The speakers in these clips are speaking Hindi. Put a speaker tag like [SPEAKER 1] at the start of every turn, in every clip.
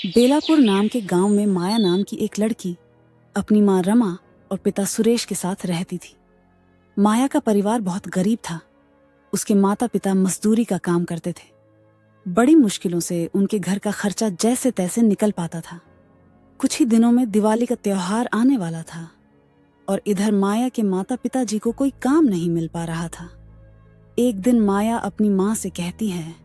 [SPEAKER 1] बेलापुर नाम के गांव में माया नाम की एक लड़की अपनी माँ रमा और पिता सुरेश के साथ रहती थी। माया का परिवार बहुत गरीब था। उसके माता पिता मजदूरी का काम करते थे। बड़ी मुश्किलों से उनके घर का खर्चा जैसे तैसे निकल पाता था। कुछ ही दिनों में दिवाली का त्योहार आने वाला था और इधर माया के माता पिता जी को कोई काम नहीं मिल पा रहा था। एक दिन माया अपनी माँ से कहती है,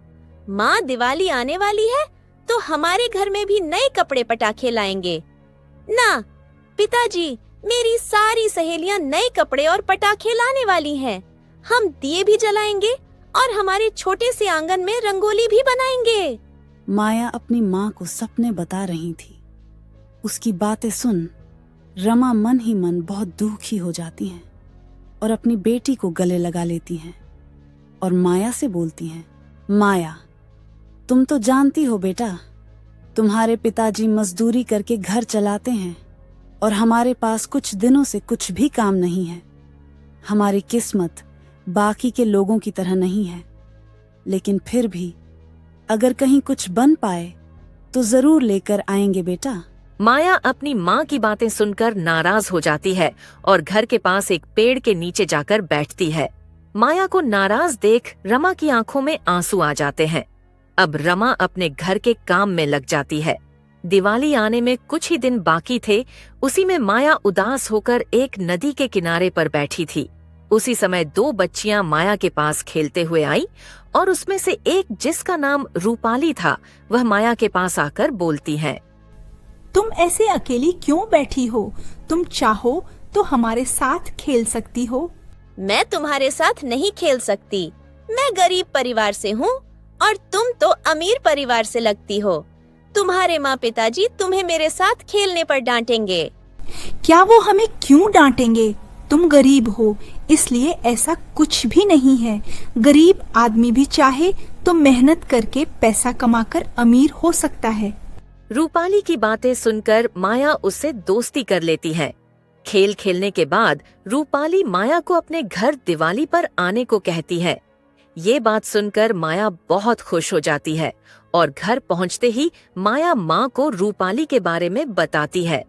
[SPEAKER 2] माँ, दिवाली आने वाली है तो हमारे घर में भी नए कपड़े पटाखे लाएंगे ना। पिताजी, मेरी सारी सहेलियाँ नए कपड़े और पटाखे लाने वाली हैं। हम दिए भी जलाएंगे और हमारे छोटे से आंगन में रंगोली भी बनाएंगे।
[SPEAKER 1] माया अपनी माँ को सपने बता रही थी। उसकी बातें सुन रमा मन ही मन बहुत दुखी हो जाती हैं और अपनी बेटी को गले लगा लेती हैं और माया से बोलती हैं, माया, तुम तो जानती हो बेटा, तुम्हारे पिताजी मजदूरी करके घर चलाते हैं और हमारे पास कुछ दिनों से कुछ भी काम नहीं है। हमारी किस्मत बाकी के लोगों की तरह नहीं है, लेकिन फिर भी अगर कहीं कुछ बन पाए तो जरूर लेकर आएंगे बेटा।
[SPEAKER 3] माया अपनी माँ की बातें सुनकर नाराज हो जाती है और घर के पास एक पेड़ के नीचे जाकर बैठती है। माया को नाराज देख रमा की आंखों में आंसू आ जाते हैं। अब रमा अपने घर के काम में लग जाती है। दिवाली आने में कुछ ही दिन बाकी थे। उसी में माया उदास होकर एक नदी के किनारे पर बैठी थी। उसी समय दो बच्चियां माया के पास खेलते हुए आई और उसमें से एक, जिसका नाम रूपाली था, वह माया के पास आकर बोलती है,
[SPEAKER 4] तुम ऐसे अकेली क्यों बैठी हो? तुम चाहो तो हमारे साथ खेल सकती हो।
[SPEAKER 2] मैं तुम्हारे साथ नहीं खेल सकती। मैं गरीब परिवार से हूँ और तुम तो अमीर परिवार से लगती हो। तुम्हारे माँ पिताजी तुम्हें मेरे साथ खेलने पर डांटेंगे।
[SPEAKER 4] क्या वो हमें क्यों डांटेंगे? तुम गरीब हो, इसलिए ऐसा कुछ भी नहीं है। गरीब आदमी भी चाहे तो मेहनत करके पैसा कमाकर अमीर हो सकता है।
[SPEAKER 3] रूपाली की बातें सुनकर माया उससे दोस्ती कर लेती है। खेल खेलने के बाद रूपाली माया को अपने घर दिवाली पर आने को कहती है। ये बात सुनकर माया बहुत खुश हो जाती है और घर पहुंचते ही माया माँ को रूपाली के बारे में बताती है।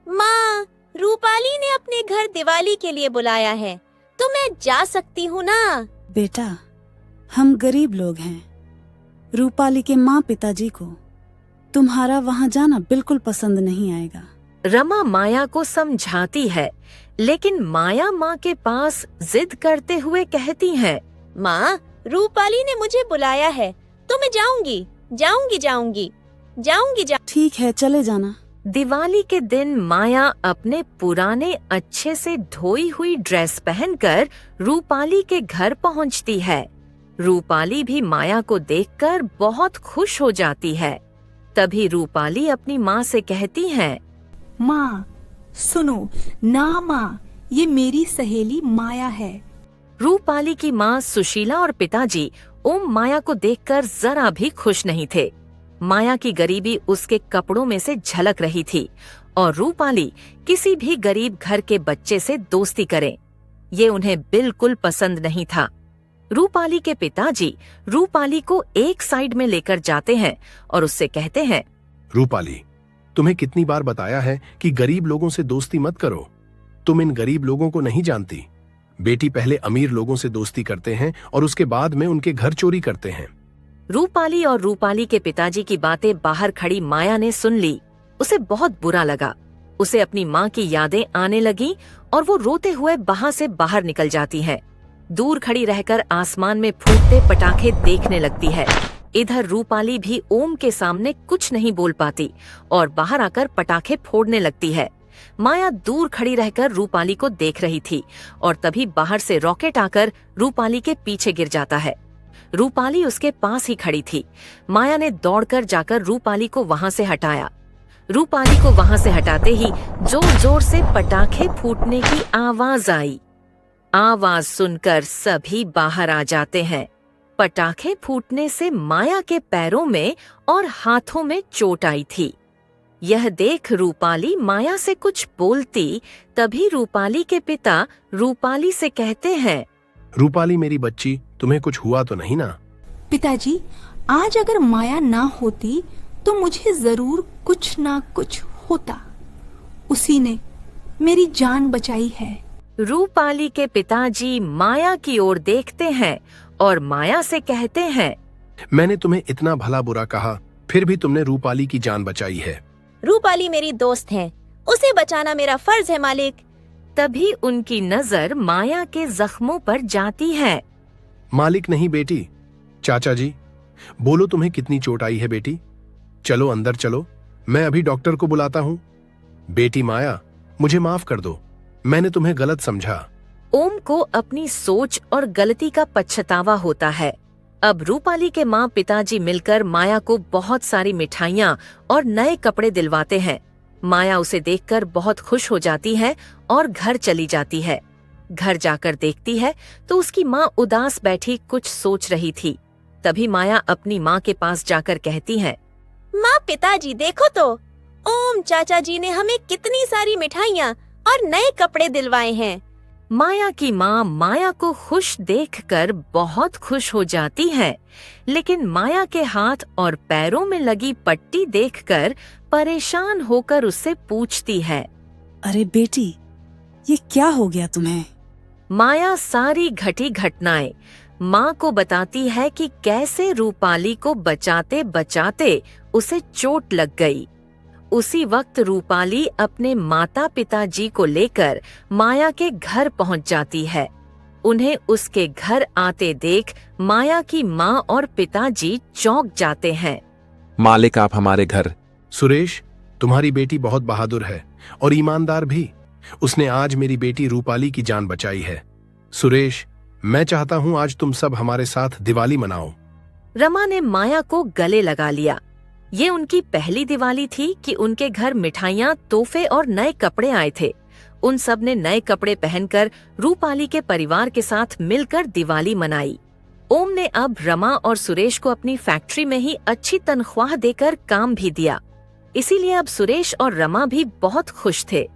[SPEAKER 2] माँ, रूपाली ने अपने घर दिवाली के लिए बुलाया है, तो मैं जा सकती हूँ ना?
[SPEAKER 1] बेटा, हम गरीब लोग हैं। रूपाली के माँ पिताजी को तुम्हारा वहाँ जाना बिल्कुल पसंद नहीं आएगा।
[SPEAKER 3] रमा माया को समझाती है, लेकिन माया माँ के पास जिद करते हुए कहती है,
[SPEAKER 2] माँ, रूपाली ने मुझे बुलाया है तो मैं जाऊंगी।
[SPEAKER 1] ठीक है, चले जाना।
[SPEAKER 3] दिवाली के दिन माया अपने पुराने अच्छे से धोई हुई ड्रेस पहनकर रूपाली के घर पहुंचती है। रूपाली भी माया को देखकर बहुत खुश हो जाती है। तभी रूपाली अपनी माँ से कहती है,
[SPEAKER 4] माँ सुनो ना, माँ ये मेरी सहेली माया है।
[SPEAKER 3] रूपाली की माँ सुशीला और पिताजी ओम माया को देखकर जरा भी खुश नहीं थे। माया की गरीबी उसके कपड़ों में से झलक रही थी और रूपाली किसी भी गरीब घर के बच्चे से दोस्ती करे, ये उन्हें बिल्कुल पसंद नहीं था। रूपाली के पिताजी रूपाली को एक साइड में लेकर जाते हैं और उससे कहते हैं,
[SPEAKER 5] रूपाली, तुम्हें कितनी बार बताया है कि गरीब लोगों से दोस्ती मत करो। तुम इन गरीब लोगों को नहीं जानती। बेटी पहले अमीर लोगों से दोस्ती करते हैं और उसके बाद में उनके घर चोरी करते हैं।
[SPEAKER 3] रूपाली और रूपाली के पिताजी की बातें बाहर खड़ी माया ने सुन ली। उसे बहुत बुरा लगा। उसे अपनी माँ की यादें आने लगी और वो रोते हुए वहाँ से बाहर निकल जाती है। दूर खड़ी रहकर आसमान में फूटते पटाखे देखने लगती है। इधर रूपाली भी ओम के सामने कुछ नहीं बोल पाती और बाहर आकर पटाखे फोड़ने लगती है। माया दूर खड़ी रहकर रूपाली को देख रही थी और तभी बाहर से रॉकेट आकर रूपाली के पीछे गिर जाता है। रूपाली उसके पास ही खड़ी थी। माया ने दौड़कर जाकर रूपाली को वहां से हटाया। रूपाली को वहां से हटाते ही जोर जोर से पटाखे फूटने की आवाज आई। आवाज सुनकर सभी बाहर आ जाते हैं। पटाखे फूटने से माया के पैरों में और हाथों में चोट आई थी। यह देख रूपाली माया से कुछ बोलती, तभी रूपाली के पिता रूपाली से कहते हैं,
[SPEAKER 5] रूपाली मेरी बच्ची, तुम्हें कुछ हुआ तो नहीं ना?
[SPEAKER 4] पिताजी, आज अगर माया ना होती तो मुझे जरूर कुछ ना कुछ होता। उसी ने मेरी जान बचाई है।
[SPEAKER 3] रूपाली के पिताजी माया की ओर देखते हैं और माया से कहते हैं,
[SPEAKER 5] मैंने तुम्हें इतना भला बुरा कहा, फिर भी तुमने रूपाली की जान बचाई है।
[SPEAKER 2] रूपाली मेरी दोस्त है, उसे बचाना मेरा फर्ज है मालिक।
[SPEAKER 3] तभी उनकी नजर माया के जख्मों पर जाती है।
[SPEAKER 5] मालिक नहीं बेटी, चाचा जी, बोलो तुम्हें कितनी चोट आई है बेटी। चलो अंदर चलो, मैं अभी डॉक्टर को बुलाता हूँ। बेटी माया, मुझे माफ कर दो, मैंने तुम्हें गलत समझा।
[SPEAKER 3] ओम को अपनी सोच और गलती का पछतावा होता है। अब रूपाली के माँ पिताजी मिलकर माया को बहुत सारी मिठाइयाँ और नए कपड़े दिलवाते हैं। माया उसे देखकर बहुत खुश हो जाती है और घर चली जाती है। घर जाकर देखती है तो उसकी माँ उदास बैठी कुछ सोच रही थी। तभी माया अपनी माँ के पास जाकर कहती है,
[SPEAKER 2] माँ पिताजी देखो तो, ओम चाचा जी ने हमें कितनी सारी मिठाइयाँ और नए कपड़े दिलवाए हैं।
[SPEAKER 3] माया की माँ माया को खुश देखकर बहुत खुश हो जाती है, लेकिन माया के हाथ और पैरों में लगी पट्टी देखकर परेशान होकर उससे पूछती है,
[SPEAKER 1] अरे बेटी, ये क्या हो गया तुम्हें?
[SPEAKER 3] माया सारी घटी घटनाएं माँ को बताती है कि कैसे रूपाली को बचाते बचाते उसे चोट लग गई। उसी वक्त रूपाली अपने माता पिताजी को लेकर माया के घर पहुंच जाती है। उन्हें उसके घर आते देख माया की माँ और पिताजी चौंक जाते हैं।
[SPEAKER 6] मालिक, आप हमारे घर।
[SPEAKER 5] सुरेश, तुम्हारी बेटी बहुत बहादुर है और ईमानदार भी। उसने आज मेरी बेटी रूपाली की जान बचाई है। सुरेश, मैं चाहता हूँ आज तुम सब हमारे साथ दिवाली मनाओ।
[SPEAKER 3] रमा ने माया को गले लगा लिया। ये उनकी पहली दिवाली थी कि उनके घर मिठाइयाँ, तोहफे और नए कपड़े आए थे। उन सब ने नए कपड़े पहनकर रूपाली के परिवार के साथ मिलकर दिवाली मनाई। ओम ने अब रमा और सुरेश को अपनी फैक्ट्री में ही अच्छी तनख्वाह देकर काम भी दिया। इसीलिए अब सुरेश और रमा भी बहुत खुश थे।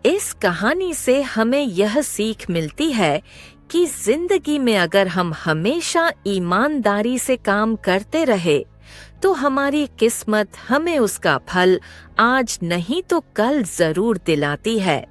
[SPEAKER 3] इस कहानी से हमें यह सीख मिलती है कि जिंदगी में अगर हम हमेशा ईमानदारी से काम करते रहे तो हमारी किस्मत हमें उसका फल आज नहीं तो कल जरूर दिलाती है।